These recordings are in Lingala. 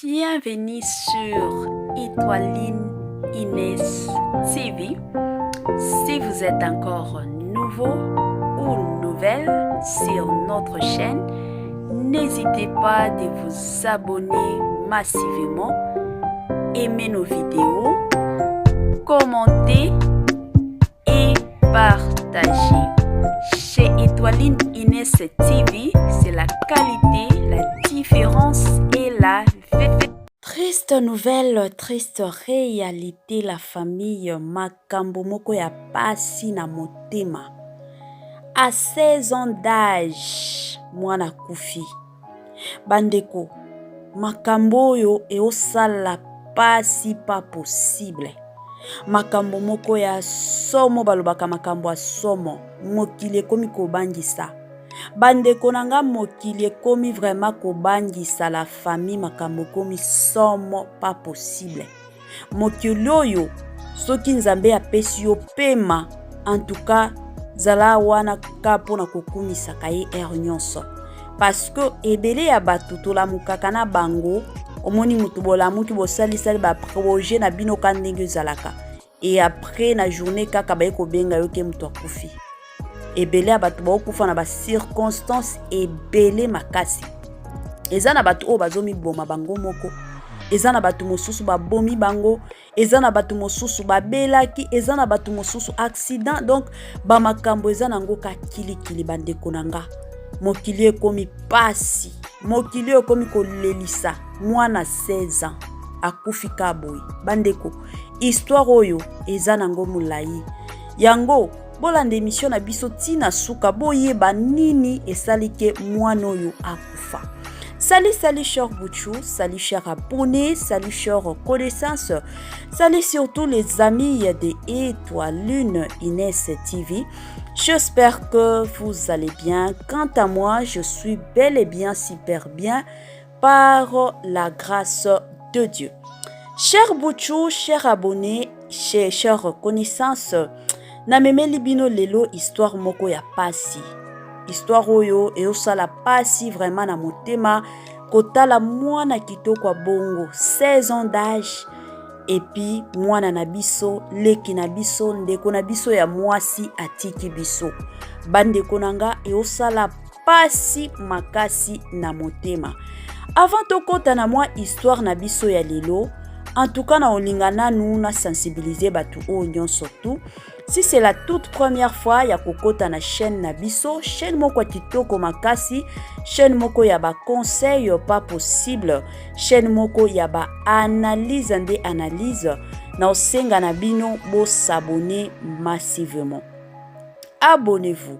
Bienvenue sur Étoiline Inès TV. Si vous êtes encore nouveau ou nouvelle sur notre chaîne, n'hésitez pas de vous abonner massivement, aimer nos vidéos, commenter et partager. Chez Étoiline Inès TV, c'est la qualité, la différence et la vérité. Triste nouvelle, triste réalité, la famille makambo moko ya pasi na motema. À 16 ans d'âge, mwana kufi. Bandeko, makambo yo eosala pasi pas possible. Makambo moko ya somo balobaka makambo ya somo. Mokili ekomi kobangisa. Bandeko nanga mokili ekomi vraiment kobangisa la famille makambo komi somo pas possible. Mokili oyo soki nzambe apesi yo pema, en tout cas zala wana kapo na kokumisaka ye nyonso. Parce que ebele ya batu tolamukaka na bango, omoni mutu bolamuki bosalisali ba projet na bino ka ndenge zalaka. Et après na journée kaka baye kobenga yo ke mutu akufi. Ebele ya batu baokufa na ba circonstances ebele makasi. Eza na batu o bazomi boma bango moko. Eza na batu mosusu babomi bango. Eza na batu mosusu babelaki. Eza na batu mosusu accident. Donc ba makambo eza nango ka kili bandeko nanga. Mokili ekomi pasi. Mokili ekomi kolelisa. Mwana 16 ans. Akufi kaboy. Bandeko. Histoire oyo eza nango mulayi. Yango bolanda émission na biso tina suka boyeba nini esalike mwana oyo akufa. Salut cher Bouchou, salut cher abonnés, salut cher connaissances, salut surtout les amis de Étoiline Inès TV. J'espère que vous allez bien. Quant à moi, je suis bel et bien super bien par la grâce de Dieu. Cher Bouchou, cher abonnés, cher connaissances, na memeli bino lelo histoire moko ya pasi. Histoire oyo eosala pasi vraiment na motema kotala mwana kitoko bongo 16 ans d'âge et puis mwana na biso leki na biso ndeko na biso ya mwasi atiki biso. Bandeko nanga eosala pasi makasi na motema. Avant tokota na mwa histoire na biso ya lelo, en tout cas na olingana nous na sensibiliser batu o nyonso surtout. Si c'est la toute première fois ya kokota na chaîne na biso, chaîne moko kitoko makasi, chaîne moko ya ba conseil pas possible, chaîne moko ya ba analyse nde analyse, na osenga na bino bo s'abonner massivement. Abonnez-vous.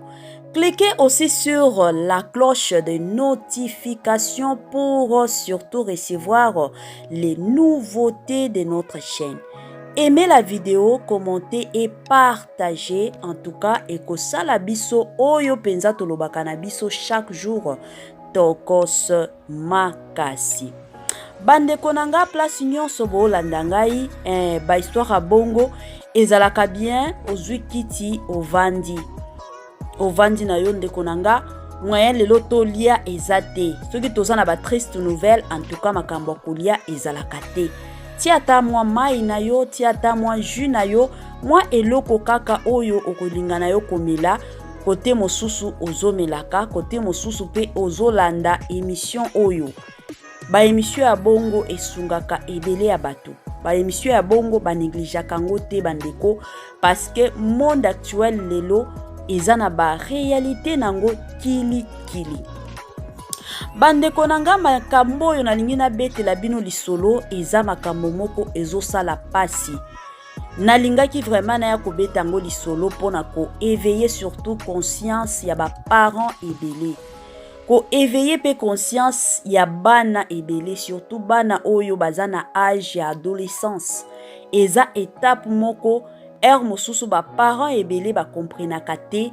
Cliquez aussi sur la cloche de notification pour surtout recevoir les nouveautés de notre chaîne. Aimez la vidéo, commentez et partagez en tout cas et que ça la biso oyo penza tolobaka na biso chaque jour tokos makasi. Bandeko nanga place nyonso bolanda ngai ba histoire a bongo ezalaka bien ozwi kiti ovandi na yo ndeko nanga moyen lelo tolia ezate soki tozana ba triste nouvelle en tout cas makambo kolia ezalaka te. Tiata mwa mai na yo, tiata mwa jus na yo, mwa eloko kaka oyo okolinga na yo komela, kote mosusu ozomelaka, kote mosusu pe ozolanda émission oyo. Ba émission ya bongo esungaka ebele ya bato. Ba émission ya bongo ba négligeaka ngo te bandeko parce que monde actuel lelo ezana ba réalité nango kili. Bandeko nanga makambo oyo nalingi na betela bino lisolo eza makambo moko ezosala pasi. Nalingaki vraiment na ya kobeta ngo lisolo pona ko éveiller surtout conscience ya ba parents ebele. Ko éveiller pe conscience ya bana ebele surtout bana oyo bazana âge ya adolescence. Eza étape moko mosusu ba parents ebele ba comprenaka te.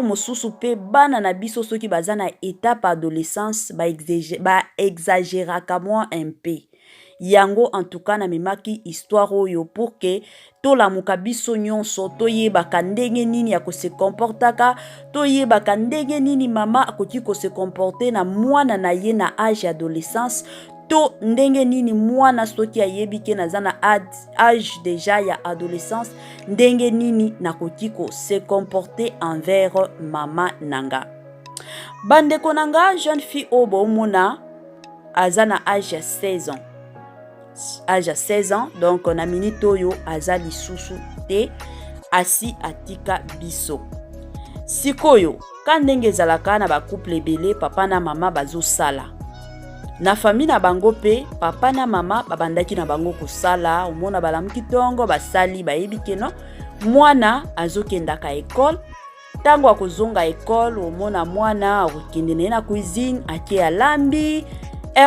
Mosusu pe bana na biso soki bazana étape adolescence ba exagéraka moi un peu. Yango en tout cas na memaki histoire oyo pour que tolamuka biso nyonso toyebaka ndenge nini ya ko se comportaka, toyebaka ndenge nini mama akoki ko se comporter na mwana na ye na âge adolescence, to ndenge nini mwana soki ayebi ke naza na âge déjà ya adolescence ndenge nini nakoki ko se comporter envers mama nanga. Bandeko nanga jeune fille oyo bomona aza na âge ya 16 ans. Âge ya 16 ans, donc na minute oyo aza lisusu te asi atika biso. Sikoyo, ka ndenge ezalaka na ba couple ebele papa na mama bazosala. Na famille na bango pe papa na mama babandaki na bango kosala, omona balamuki tongo basali bayebi keno mwana azokendaka école. Tango akozonga école omona mwana akokende na cuisine ake alambi.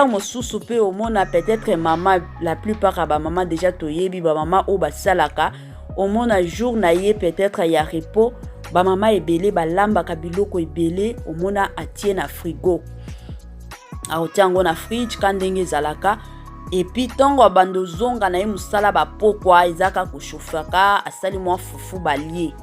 Mosusu pe omona peut-être maman, la plupart ya ba maman déjà toyebi ba maman o basalaka omona jour na ye peut-être ya repos ba maman ebele balambaka biloko ebele omona atie na frigo aotiango na fridge kandenge zalaka et puis tongo abando zonga na ye musala ba pokwa ezaka koshofaka asali mwa fufu balie.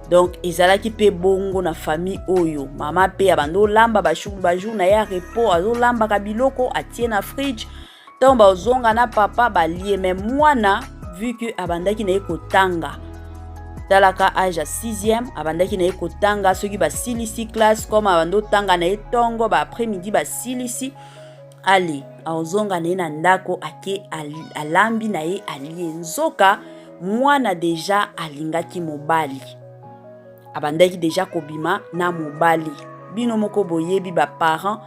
Donc ezalaki pe bongo na famille oyo mama pe abando lamba ba jour na ya repos azo lamba ka biloko atie na fridge tomba ozonga na papa balie. Mais mwana vu que abandaki na ekotanga talaka âge ya 6e abandaki na ekotanga soki ba silisi classe comme abando tanga na etongo ba après-midi ba silisi ali ozonga na ndako ake alambi na ye alie nzoka mwana deja alingaki mobali. Abandaki deja kobima na mobali. Bino moko boyebi ba parents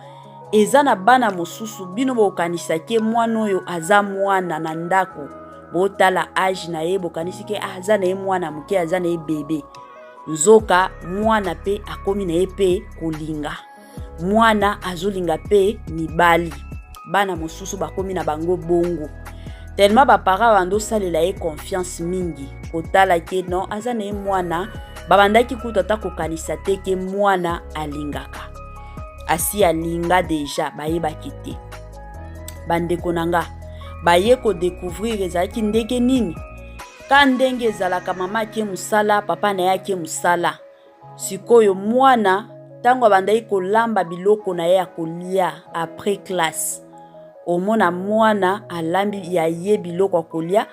eza na bana mosusu bino bokanisake mwana oyo aza mwana na ndako botala âge na ye bokanisike aza na ye mwana muke aza na ye bebe nzoka mwana pe akomi na ye pe kolinga mwana azolinga pe mibali. Bana mosusu bakomi na bango bongo tellement ba parents bando salela ye confiance mingi kotala ke non aza na ye mwana babandaki kutata kokanisa te ke mwana alingaka asi alinga deja bayebaki te. Bandeko nanga baye ko découvrir ezalaki ndenge nini ka ndenge ezalaka mama ake musala papa na yake musala. Sikoyo mwana tango abandaki kolamba biloko na ye ya kolia après classe omona mwana alambi ya ye biloko kolia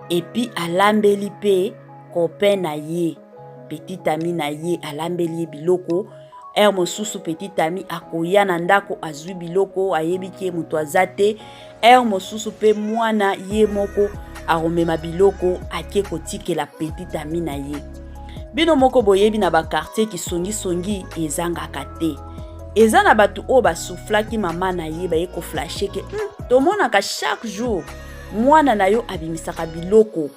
et puis alambeli pe copain na ye petit ami na ye alambeli biloko. Mosusu petit ami akoya na ndako azwi biloko ayebi ke muto azate. Mosusu pe mwana ye moko aromema biloko ake kotikela petit ami na ye. Bino moko boyebi na ba quartier ki songi ezangaka te. Eza na batu o basuflaki mama na ye baye ko flasher ke tomonaka chaque jour mwana na yo abimisaka biloko.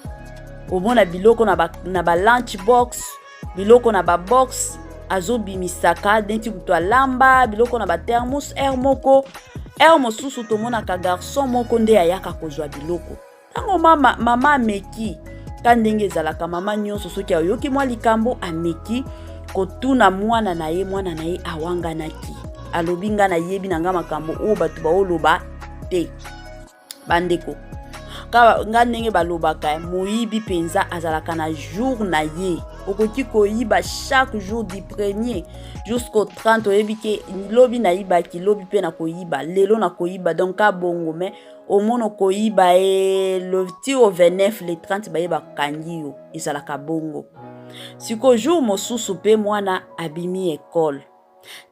Omona biloko na ba lunch box, biloko na ba box azo bimisaka denti kuto lamba biloko na ba thermos moko. Mosusu tomonaka garçon moko nde ayaka kozwa biloko. Tango mama meki kandenge ezalaka mama nyonso soki ayoki mwa likambo ameki kotuna mwana na ye awanganaki alobi nga na yebi na nga makambo o batu baoloba te. Bandeko ka nga ndenge balobaka moyibi penza azalaka na jour na ye okoki koyiba chaque jour du 1er jusqu'au 30 oyebi ke lobi na yibaki lobi pe na koyiba lelo na koyiba donc ka bongo mais au mono koyiba le ti au 29 le 30 bayeba kangi yo ezalaka bongo. Siko jour mosusu pe mwana abimi école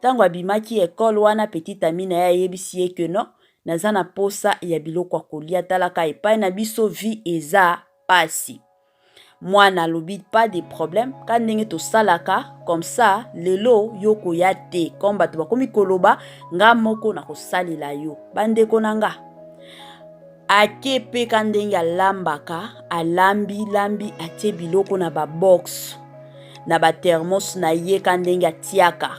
tango abimaki école wana petit ami na ya yebisi ye que non naza na posa ya biloko kolia talaka epai na biso vie eza pasi. Mwana lobi pas de problème ka ndenge to salaka comme ça lelo yoko ya te comme bato bakomi koloba nga moko na kosalela yo. Bandeko nanga ake pe ka ndenge alambaka alambi atie biloko na ba box na ba thermos na ye ka ndenge atiaka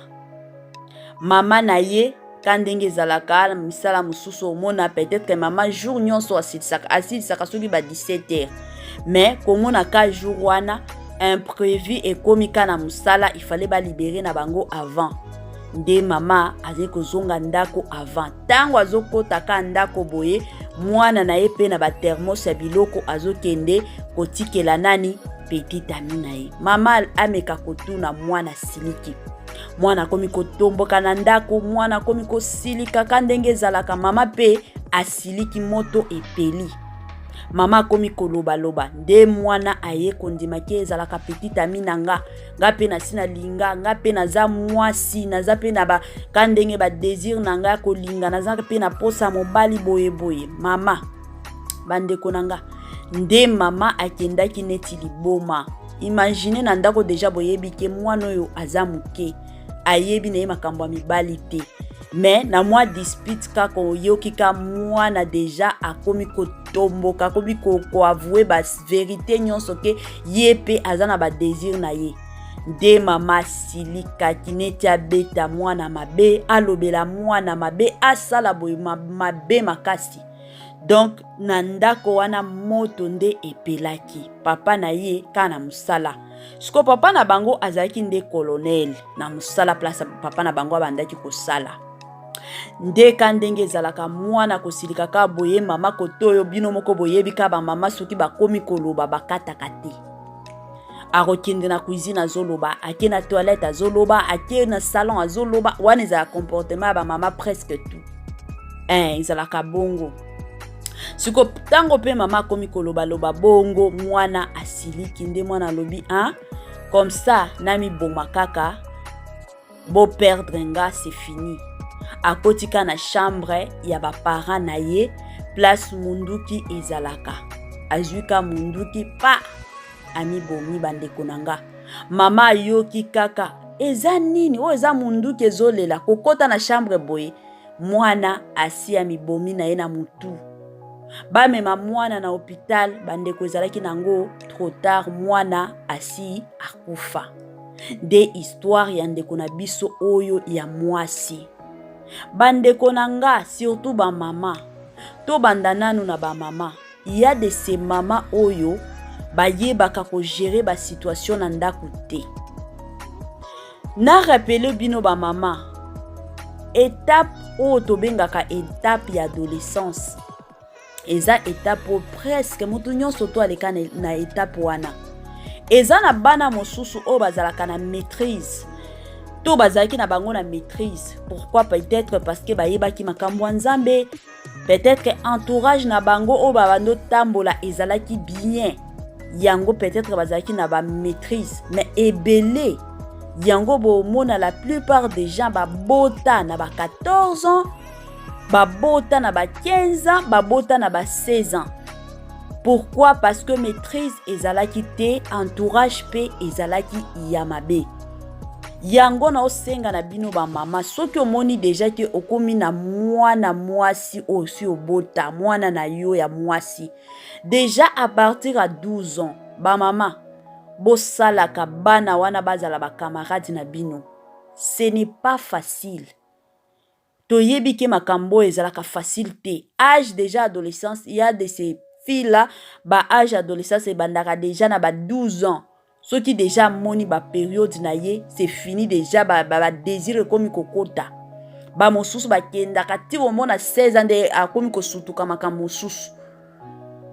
mama na ye kandenge ezalaka misala mususu omona peut-être que maman jour nyonso asilisaka soki ba 17h mais komona ka jour wana imprévu ekomika na musala il fallait ba libérer na bango avant nde mama azali kozonga ndako avant tango azokota ka ndako boye mwana na ye pe na ba thermos ya biloko azokende kotikela nani petit ami na ye. Mama ameka kotuna mwana siliki mwana komi kotomboka na ndako mwana komi kosilika ka ndenge ezalaka mama pe asiliki moto epeli. Mama komi koloba loba nde mwana aye kondimaki ezalaka petite ami nanga nga pe na sina linga nga pe naza mwasi naza pe na ba kandenge ba désir nanga kolinga naza pe na posa mobali boye boye. Mama bandeko nanga nde mama akendaki neti liboma. Imagine na ndako deja boyebi ke mwana oyo aza muke ayebi na ye makambo ya mibali te. Mais na mwa dispute kaka oyoki ka mwana deja akomi kotomboka akomi ko avouer ba vérité nyonso ke ye pe aza na ba désir na ye. Nde mama silikaki neti abeta mwana mabe alobela mwana mabe asala boye mabe makasi. Donc na ndako wana moto nde epelaki papa na ye kana musala. Siko papa na bango azalaki nde colonel na musala place papa na bango abandaki kosala. Nde kandenge ezalaka mwana kosilika ka boye mama kotoyo bino moko boyebi ka ba mama soki bakomi koloba bakataka te. Akokende na cuisine azoloba, ake na toilette azoloba, ake na salon azoloba, wana ezala comportement ba mama presque tout. Ezalaka bongo. Siko tango pe mama komi koloba loba bongo mwana asiliki nde mwana lobi comme ça nami boma kaka bo perdre nga c'est fini. Akotika na chambre ya ba parents na ye place munduki ezalaka. Azuka munduki pa ami bomi bandeko nanga. Mama yoki kaka eza nini o eza munduki ezolela kokota na chambre boye mwana asi ami bomi na ye na mutu. Ba mema mwana na hôpital bandeko ezalaki nango trop tard mwana asi akufa. De histoire ya ndeko na biso oyo ya mwasi. Bandeko nanga surtout ba mama. To bandananu na ba mama. Il y a de ces mamas oyo ba yebaka ko gérer ba situation na ndaku te. Na rappele bino ba mama. Étape oyo tobengaka étape ya adolescence. Eza étape presque mutu nyonso to aleka na étape wana. Eza na bana mosusu o bazalaka na maîtrise. To bazalaki na bango na maîtrise. Pourquoi? Peut-être parce que bayebaki makambo nzambe. Peut-être que entourage na bango o babando tambola ezalaki bien. Yango peut-être bazalaki na ba maîtrise. Mais ebele yango bo mona la plupart des gens ba bota na ba 14 ans. Babota na ba 15 ans, babota na ba 16 ans. Pourquoi? Parce que maîtrise ezalaki te, entourage pe ezalaki yamabe. Yango na osenga na bino ba mama, soki omoni déjà ke okomi na mwana mwasi osi obota, mwana na yo ya mwasi. Déjà à partir à 12 ans, ba mama, bosalaka bana wana bazala ba camarades na bino. Ce n'est pas facile. Toyebi ke makambo ezalaka facile te. Âge déjà adolescence, il y a de ces filles là, ba âge adolescence et bandaka déjà na ba 12 ans. Ceux qui déjà moni ba période na ye, c'est fini déjà ba désir komi kokota. Ba mosusu ba kenda kati wo mona 16 ans de akomi ko sutuka makambo mosusu.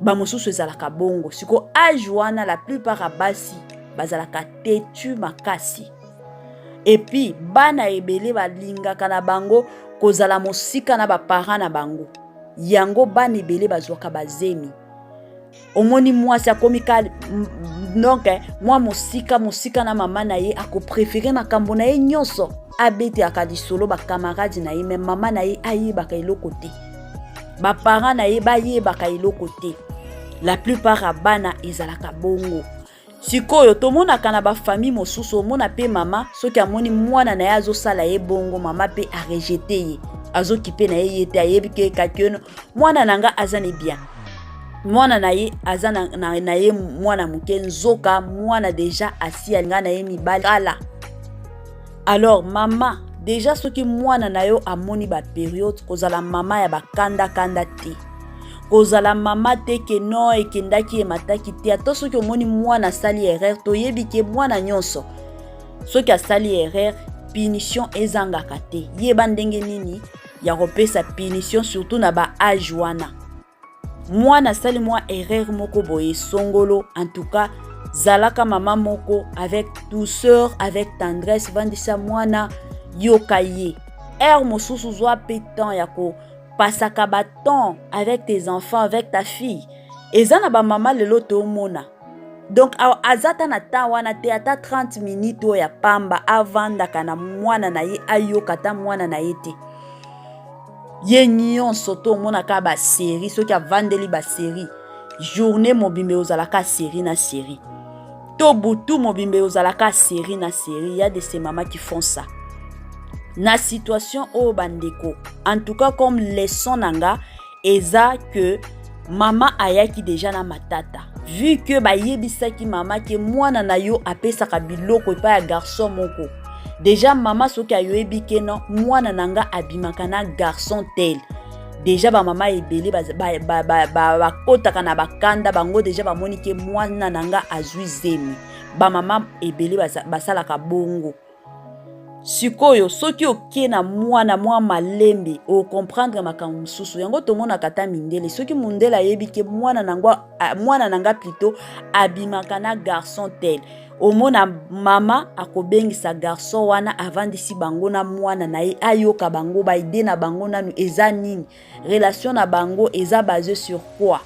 Ba mosusu ezalaka bongo. Siko âge wana la plupart a basi bazalaka tetu makasi. Et puis bana ebele balingaka na bango kozala mosika na ba parents na bango. Yango bana ebele bazwaka bazemi. Omoni mwasi akomika donc moi mosika na mama na ye ako préférer makambo na ye nyonso abeti akadisolo ba camarades na ye mais mama na ye ayebaka eloko te. Ba parents na ye bayebaka eloko te. La plupart a bana ezalaka bongo. Sikoyo tomonaka na ba famille mosusu omona pe mama soki amoni mwana na ye azosala ye bongo mama pe a rejeté ye azokipe na ye te ayebi ke kakiono mwana nanga azane bien mwana na ye azana na ye mwana muke nzoka mwana déjà asi alinga na ye mibali kala. Alors mama déjà soki mwana na yo amoni ba période kozala mama ya bakanda kanda te. Kozala mama te ke no ekendaki emataki te ato soki omoni mwana sali erreur toyebi ke mwana nyonso soki asali erreur punition ezangaka te. Yeba ndenge nini ya kopesa punition surtout na ba âge wana. Mwana sali mwa erreur moko boye songolo en tout cas zalaka mama moko avec douceur avec tendresse vandisa mwana yokaye. Er mosusu zwa pe temps ya ko pasaka ba temps avec tes enfants, avec ta fille. Eza na ba mama lelo to mona. Donc azata na ta wana te ata 30 minutes o ya pamba avandaka na mwana na ye ayoka ta mwana na ye te. Ye nyonso to monaka ba série soki avandeli ba série. Journée mobimbe ozalaka série na série. To butu mobimbe ozalaka série na série. Il y a de ces mamans qui font ça. Na situation o bandeko. En tout cas comme leçon nanga eza que mama ayaki déjà na matata. Vu que ba yebisaki mama ke mwana na yo apesaka biloko epa ya garçon moko. Déjà mama soki ayoyebi ke non mwana nanga abimaka na garçon tel. Déjà ba mama ebele ba kotaka na bakanda bango déjà ba moni ke mwana nanga azwi zemi. Ba mama ebele basalaka bongo. Sikoyo soki oke na mwana mwa malembe o comprendre makambo mususu yango tomona kata mindele soki mundele ayebi ke mwana nanga plutôt abimaka na garçon tel omona mama akobengisa garçon wana avandisi bango na mwana na ye ayoka bango ba ide na bango nanu eza nini relation na bango eza basée sur quoi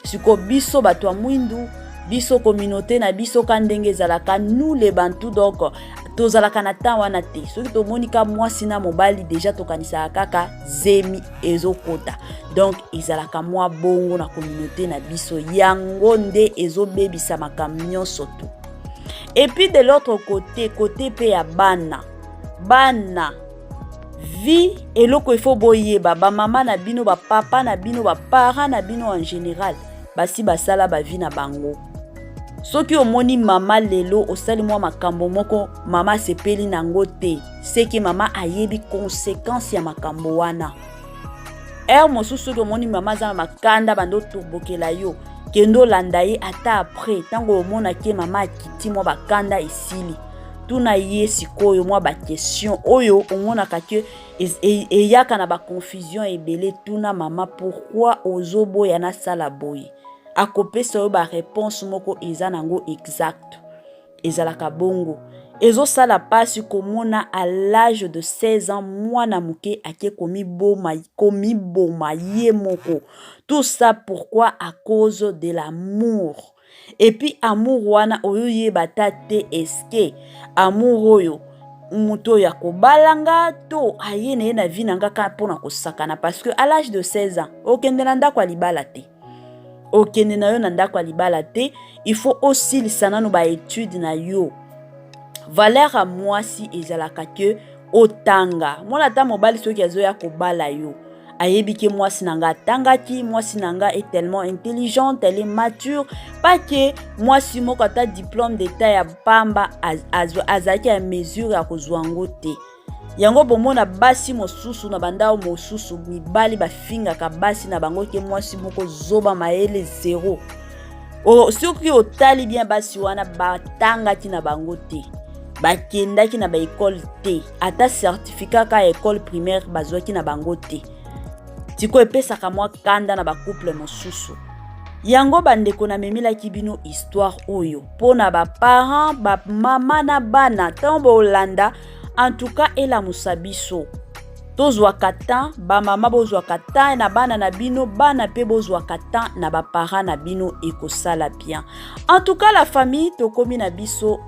siko biso bato ya mwindu biso communauté na biso kandenge ezalaka nous les bantu donc tozalaka na temps wana te soki tomonika mwasi na mobali déjà tokanisaka kaka zemi ezokota donc ezalaka mwa bongo na communauté na biso yango nde ezobebisa makambo nyonso tu. Et puis de l'autre côté pe ya bana vie eloko ifo boyeba ba mama na bino ba papa na bino ba parents na bino en général basi basala ba vie na bango. Soki omoni mama lelo osali mwa makambo moko mama sepeli nango te seki mama ayebi conséquence ya makambo wana. Mosusu soki omoni mama za makanda bando turbokela yo kendo landa ye ata après tango omona ke mama akiti mwa bakanda esili tuna ye sikoyo mwa ba question oyo omona ke eyaka na ba confusion ebele tuna mama pourquoi ozoboya na sala boye akopesa yo ba réponse moko eza nango exact ezalaka bongo ezo sala pasi komona à l'âge de 16 ans mwana muke ake komi boma ye moko. Tout ça pourquoi? À cause de l'amour. Et puis amour wana oyo yebata te eske amour oyo muto ya kobalanga to ayene na vie nanga ka pona kosakana parce que à l'âge de 16 ans okende na ndako libala te. Okende na yo na ndako libala te, il faut aussi lisana no ba étude na yo. Valeur à moi si ezalaka ke otanga. Mona ta mobali soki azoya kobala yo. Ayebi ke moi sinanga tangaki, moi sinanga est tellement intelligente, elle est mature, pas que moi si moko ta diplôme d'état ya pamba azaki à mesure ya kozwango te. Yango bomona basi mosusu na bandao mosusu mibali bafinga ka basi na bango ke moi si moko zoba maele zéro. O soki otali bien basi wana batangaki na bango te. Bakendaki na ba école te, ata certificat ka école primaire bazwaki na bango te. Tiko epesaka mwa kanda na ba couple mosusu. Yango bandeko na memela kibino histoire oyo pona ba parents ba mama na bana tambo Olanda en tout cas ela musabiso. Tozwa katan ba mama bozwa katan na bana na bino bana pe bozwa katan na ba parents na bino ekosala bien. En tout cas la famille tokomi na biso